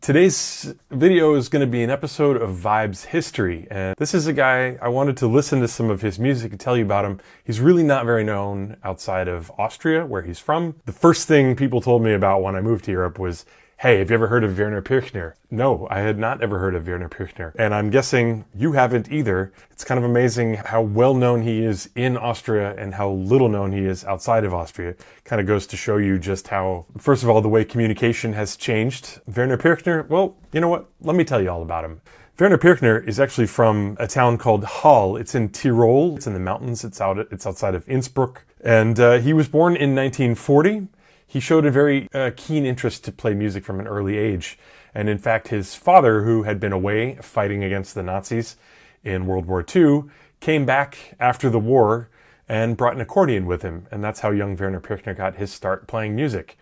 Today's video is going to be an episode of Vibes History, and this is a guy I wanted to listen to some of his music and tell you about him. He's really not very known outside of Austria, where he's from. The first thing people told me about when I moved to Europe was, hey, have you ever heard of Werner Pirchner? No, I had not ever heard of Werner Pirchner. And I'm guessing you haven't either. It's kind of amazing how well known he is in Austria and how little known he is outside of Austria. Kind of goes to show you just how, first of all, the way communication has changed. Werner Pirchner, well, you know what? Let me tell you all about him. Werner Pirchner is actually from a town called Hall. It's in Tyrol. It's in the mountains. It's outside of Innsbruck. And he was born in 1940. He showed a very keen interest to play music from an early age. And in fact, his father, who had been away fighting against the Nazis in World War II, came back after the war and brought an accordion with him. And that's how young Werner Pirchner got his start playing music.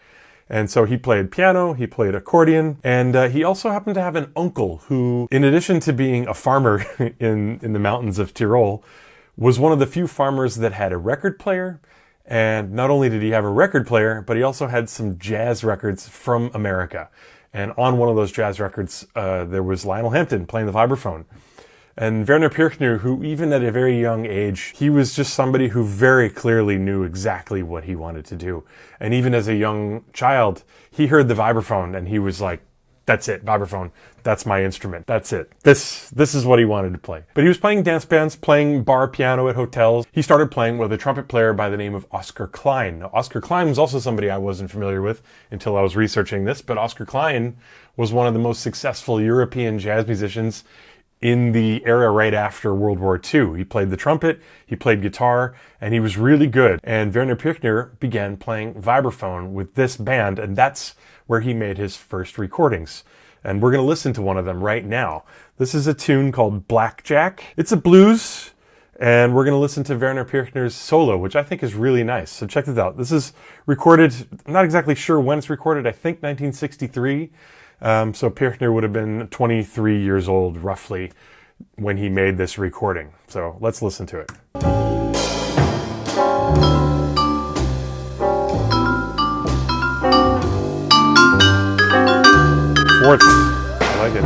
And so he played piano, he played accordion, and he also happened to have an uncle who, in addition to being a farmer in the mountains of Tyrol, was one of the few farmers that had a record player. And not only did he have a record player, but he also had some jazz records from America. And on one of those jazz records, there was Lionel Hampton playing the vibraphone. And Werner Pirchner, who even at a very young age, he was just somebody who very clearly knew exactly what he wanted to do. And even as a young child, he heard the vibraphone and he was like, that's it, vibraphone. That's my instrument. That's it. This is what he wanted to play. But he was playing dance bands, playing bar piano at hotels. He started playing with a trumpet player by the name of Oscar Klein. Now, Oscar Klein was also somebody I wasn't familiar with until I was researching this, but Oscar Klein was one of the most successful European jazz musicians in the era right after World War II. He played the trumpet, he played guitar, and he was really good. And Werner Pirchner began playing vibraphone with this band, and that's where he made his first recordings. And we're going to listen to one of them right now. This is a tune called Blackjack. It's a blues, and we're going to listen to Werner Pirchner's solo, which I think is really nice. So check this out. This is recorded, I'm not exactly sure when it's recorded, I think 1963. So Pirchner would have been 23 years old, roughly, when he made this recording. So let's listen to it. Fourth. I like it.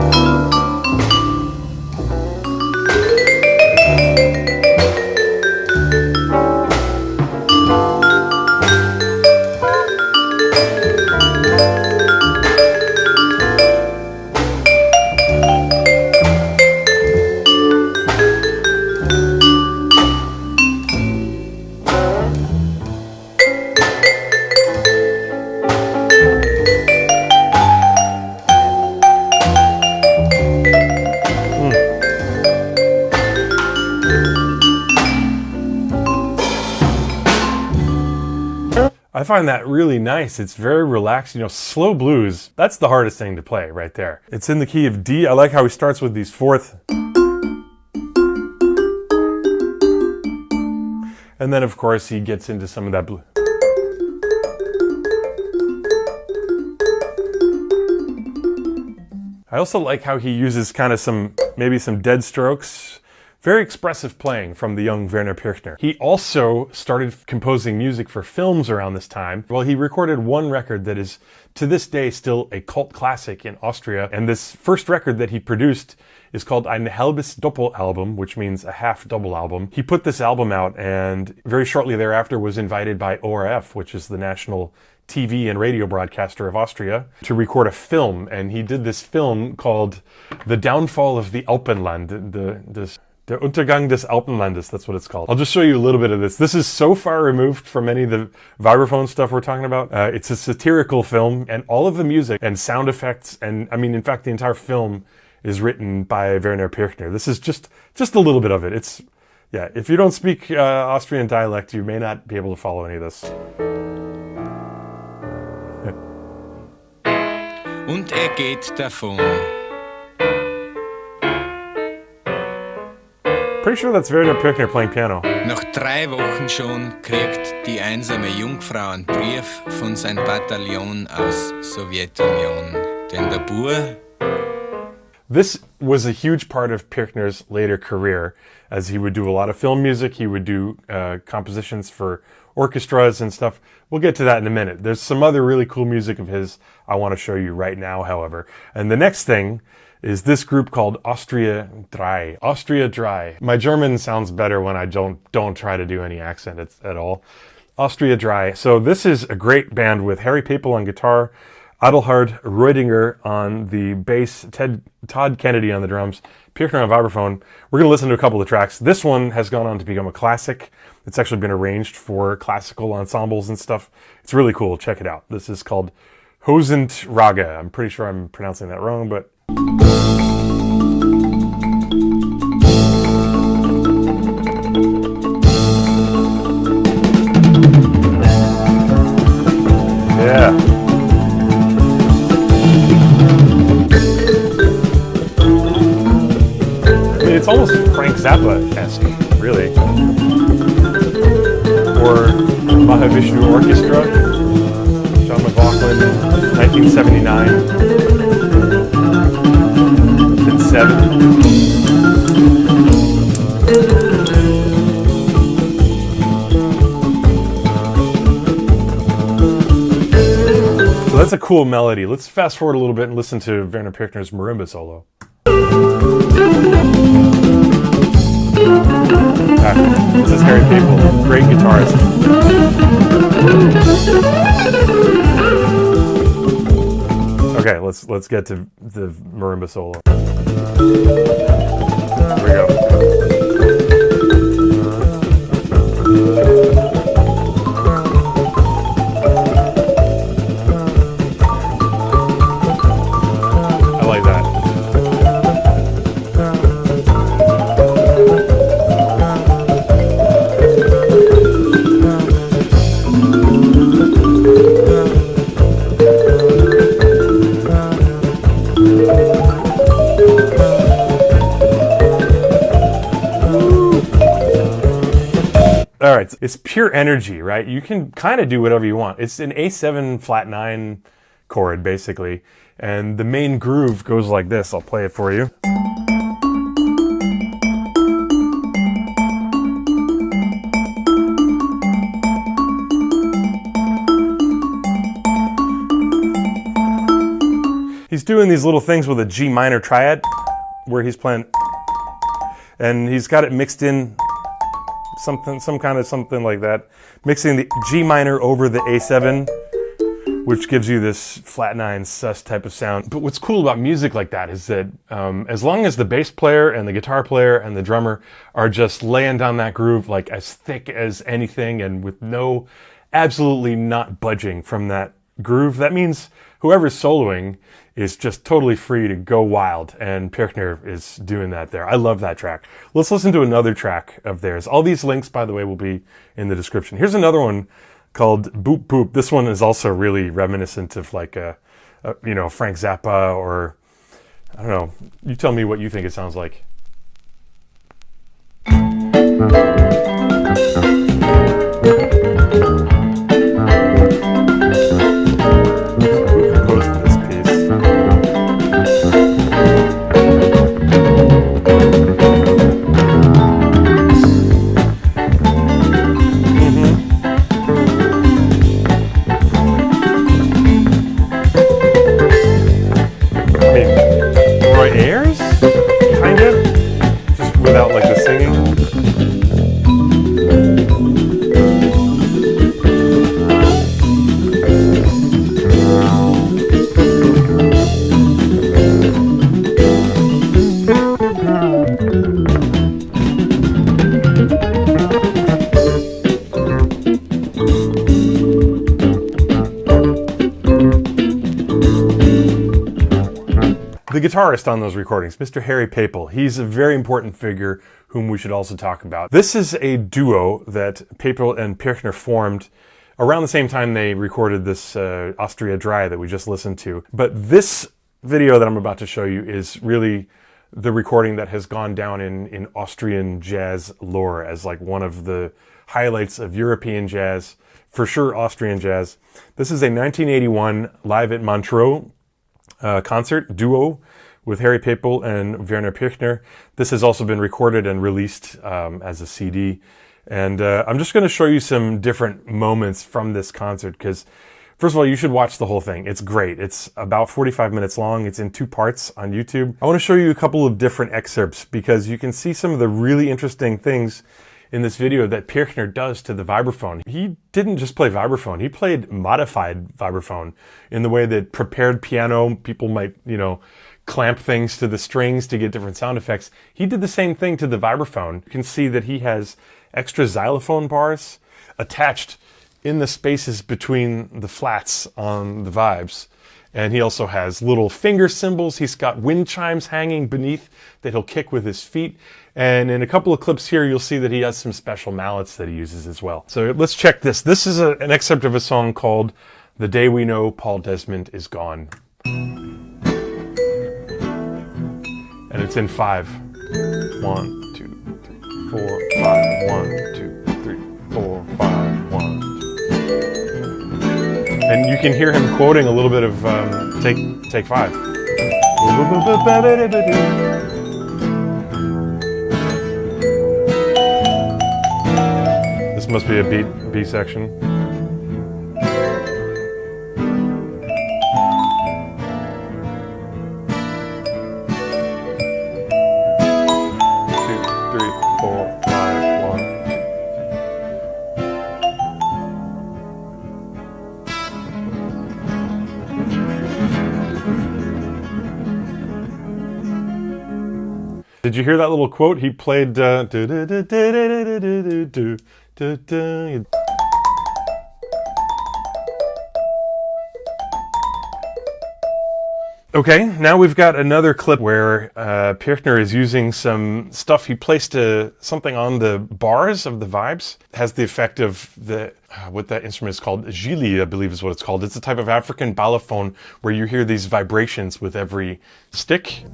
I find that really nice. It's very relaxed. You know, slow blues, that's the hardest thing to play right there. It's in the key of D. I like how he starts with these fourth. And then, of course, he gets into some of that blue. I also like how he uses kind of maybe some dead strokes. Very expressive playing from the young Werner Pirchner. He also started composing music for films around this time. Well, he recorded one record that is, to this day, still a cult classic in Austria. And this first record that he produced is called Ein halbes Doppelalbum, which means a half double album. He put this album out and very shortly thereafter was invited by ORF, which is the national TV and radio broadcaster of Austria, to record a film. And he did this film called The Downfall of the Alpenland, Der Untergang des Alpenlandes, that's what it's called. I'll just show you a little bit of this. This is so far removed from any of the vibraphone stuff we're talking about. It's a satirical film, and all of the music and sound effects, and I mean, in fact, the entire film is written by Werner Pirchner. This is just a little bit of it. It's, yeah, if you don't speak Austrian dialect, you may not be able to follow any of this. Und geht davon. Pretty sure that's Werner Pirchner playing piano. Nach 3 Wochen schon kriegt die einsame Jungfrau einen Brief von seinem Bataillon aus Sowjetunion. Denn der Bur This was a huge part of Pirchner's later career, as he would do a lot of film music. He would do compositions for orchestras and stuff. We'll get to that in a minute. There's some other really cool music of his I want to show you right now, however. And the next thing is this group called Austria Drei. Austria Drei. My German sounds better when I don't try to do any accent at all. Austria Drei. So this is a great band with Harry Pepl on guitar, Adelhard Reudinger on the bass, Todd Kennedy on the drums, Pirchner on vibraphone. We're going to listen to a couple of tracks. This one has gone on to become a classic. It's actually been arranged for classical ensembles and stuff. It's really cool. Check it out. This is called Hosent Raga. I'm pretty sure I'm pronouncing that wrong, but... yeah. It's almost Frank Zappa-esque, really. Or Mahavishnu Orchestra, John McLaughlin, 1979. And 7. So that's a cool melody. Let's fast forward a little bit and listen to Werner Pirchner's marimba solo. This is Harry Pepl, great guitarist. Okay, let's get to the marimba solo. Here we go. I like that. All right, it's pure energy, right? You can kind of do whatever you want. It's an A7 flat 9 chord, basically. And the main groove goes like this. I'll play it for you. He's doing these little things with a G minor triad, where he's playing, and he's got it mixed in some kind of something like that, mixing the G minor over the A7, which gives you this flat 9 sus type of sound. But what's cool about music like that is that as long as the bass player and the guitar player and the drummer are just laying down that groove like as thick as anything and with no, absolutely not budging from that groove, that means whoever's soloing is just totally free to go wild, and Pirchner is doing that there. I love that track. Let's listen to another track of theirs. All these links, by the way, will be in the description. Here's another one called Boop Boop. This one is also really reminiscent of like a Frank Zappa, or I don't know. You tell me what you think it sounds like. The guitarist on those recordings, Mr. Harry Pepl, he's a very important figure whom we should also talk about. This is a duo that Pepl and Pirchner formed around the same time they recorded this Austria Drei that we just listened to. But this video that I'm about to show you is really the recording that has gone down in Austrian jazz lore as like one of the highlights of European jazz, for sure Austrian jazz. This is a 1981 live at Montreux concert duo with Harry Pepl and Werner Pirchner. This has also been recorded and released as a CD. And I'm just going to show you some different moments from this concert because, first of all, you should watch the whole thing. It's great. It's about 45 minutes long. It's in 2 parts on YouTube. I want to show you a couple of different excerpts because you can see some of the really interesting things in this video that Pirchner does to the vibraphone. He didn't just play vibraphone. He played modified vibraphone in the way that prepared piano people might, clamp things to the strings to get different sound effects. He did the same thing to the vibraphone. You can see that he has extra xylophone bars attached in the spaces between the flats on the vibes. And he also has little finger cymbals. He's got wind chimes hanging beneath that he'll kick with his feet. And in a couple of clips here, you'll see that he has some special mallets that he uses as well. So let's check this. This is an excerpt of a song called The Day We Know Paul Desmond Is Gone. And it's in 5. 1, 2, 3, 4, 5. 1, 2, 3, 4, 5, 1. And you can hear him quoting a little bit of Take 5. This must be a B section. Did you hear that little quote? He played Okay, now we've got another clip where Pirchner is using some stuff. He placed something on the bars of the vibes. It has the effect of what that instrument is called, gili, I believe is what it's called. It's a type of African balafone where you hear these vibrations with every stick.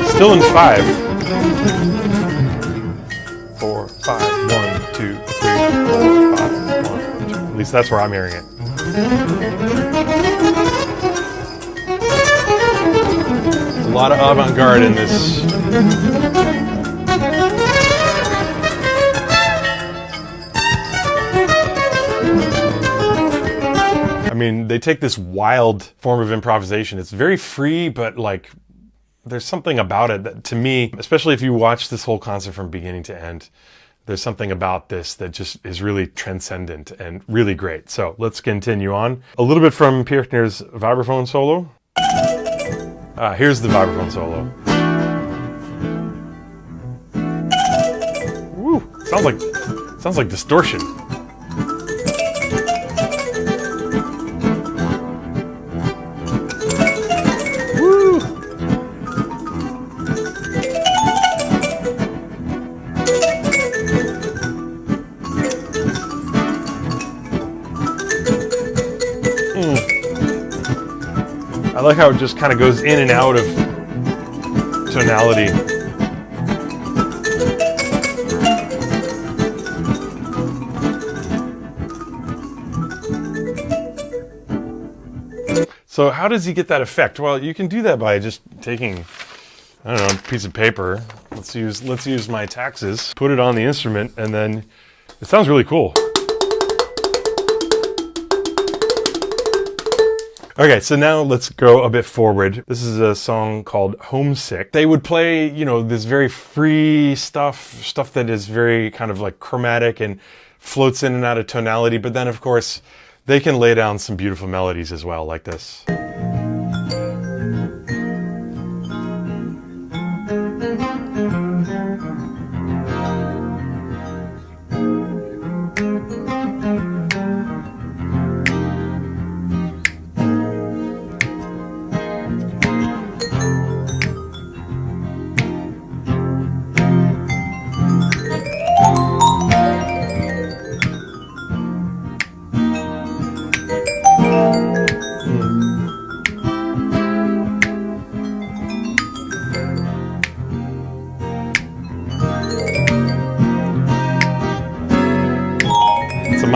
Still in 5. 4, 5, 1, 2, 3, 4, 5, 1, 2. At least that's where I'm hearing it. There's a lot of avant-garde in this. I mean, they take this wild form of improvisation. It's very free, but there's something about it that, to me, especially if you watch this whole concert from beginning to end, there's something about this that just is really transcendent and really great. So let's continue on. A little bit from Pirchner's vibraphone solo. Here's the vibraphone solo. Woo! Sounds like distortion. I like how it just kind of goes in and out of tonality. So how does he get that effect? Well, you can do that by just taking, I don't know, a piece of paper. Let's use my taxes, put it on the instrument, and then it sounds really cool. Okay, so now let's go a bit forward. This is a song called Homesick. They would play, this very free stuff that is very kind of like chromatic and floats in and out of tonality, but then of course they can lay down some beautiful melodies as well, like this.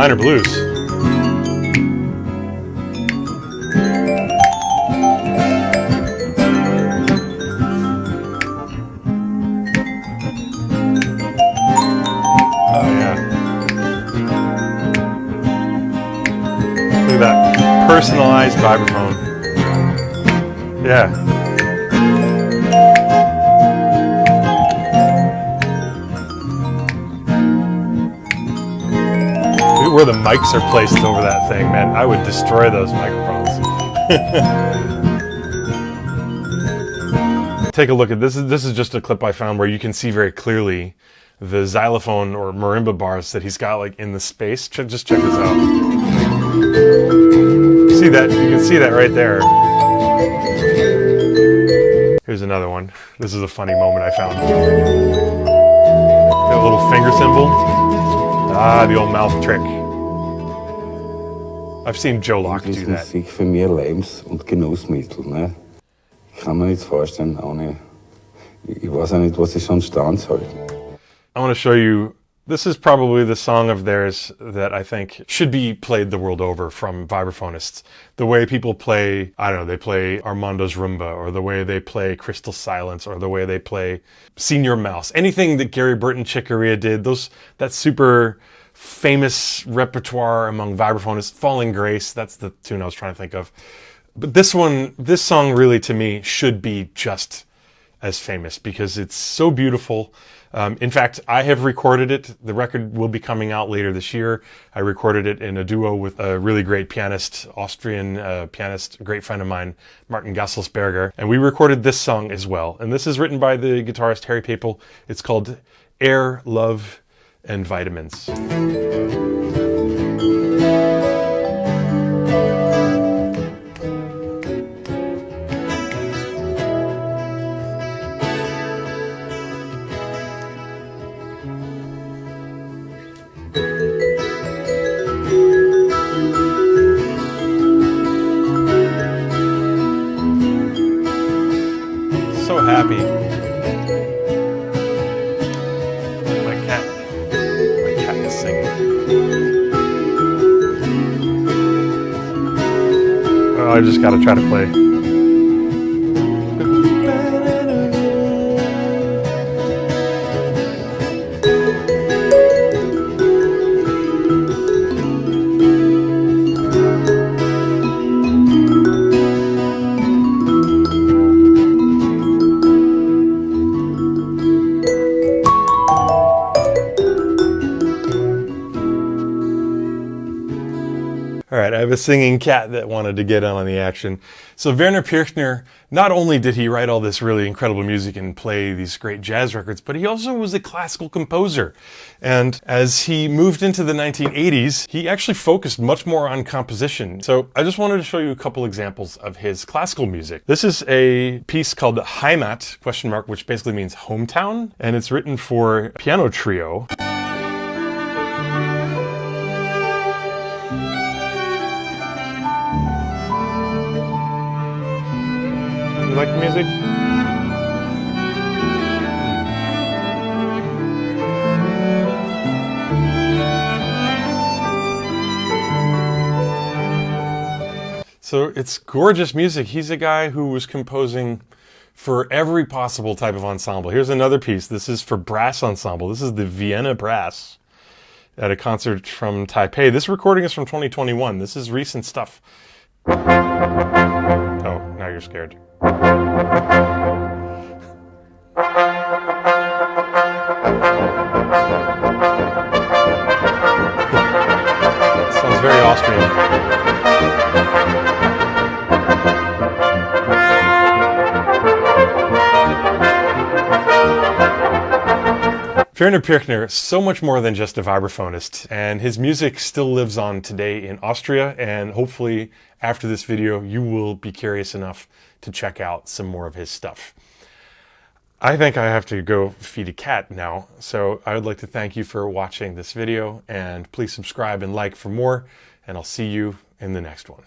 minor blues. Oh yeah. Look at that personalized vibraphone. Yeah. Where the mics are placed over that thing, man, I would destroy those microphones. Take a look at this. This is just a clip I found where you can see very clearly the xylophone or marimba bars that he's got like in the space. Just check this out. See that? You can see that right there. Here's another one. This is a funny moment I found. That little finger symbol. Ah, the old mouth trick. I've seen Joe Locke do that. Musik für mich ein Lebens- und Genussmittel. Ne? Ich kann mir nicht vorstellen, ohne. Ich weiß auch nicht, was ich sonst tun soll. I want to show you, this is probably the song of theirs that I think should be played the world over from vibraphonists. The way people play, I don't know, they play Armando's Rumba, or the way they play Crystal Silence, or the way they play Senior Mouse. Anything that Gary Burton Chicoria did, that super famous repertoire among vibraphonists. Falling Grace, that's the tune I was trying to think of. But this song really to me should be just as famous because it's so beautiful. In fact, I have recorded it. The record will be coming out later this year. I recorded it in a duo with a really great pianist, Austrian pianist, a great friend of mine, Martin Gasselsberger. And we recorded this song as well. And this is written by the guitarist Harry Pepl. It's called Air, Love, and Vitamins. So happy. My cat is singing. Oh, I just gotta try to play. All right, I have a singing cat that wanted to get in on the action. So Werner Pirchner, not only did he write all this really incredible music and play these great jazz records, but he also was a classical composer. And as he moved into the 1980s, he actually focused much more on composition. So I just wanted to show you a couple examples of his classical music. This is a piece called Heimat, which basically means hometown, and it's written for piano trio. You like the music? So it's gorgeous music. He's a guy who was composing for every possible type of ensemble. Here's another piece. This is for brass ensemble. This is the Vienna Brass at a concert from Taipei. This recording is from 2021. This is recent stuff. Oh, now you're scared. Sounds very Austrian. Werner Pirchner, so much more than just a vibraphonist, and his music still lives on today in Austria, and hopefully after this video you will be curious enough to check out some more of his stuff. I think I have to go feed a cat now, so I would like to thank you for watching this video, and please subscribe and like for more, and I'll see you in the next one.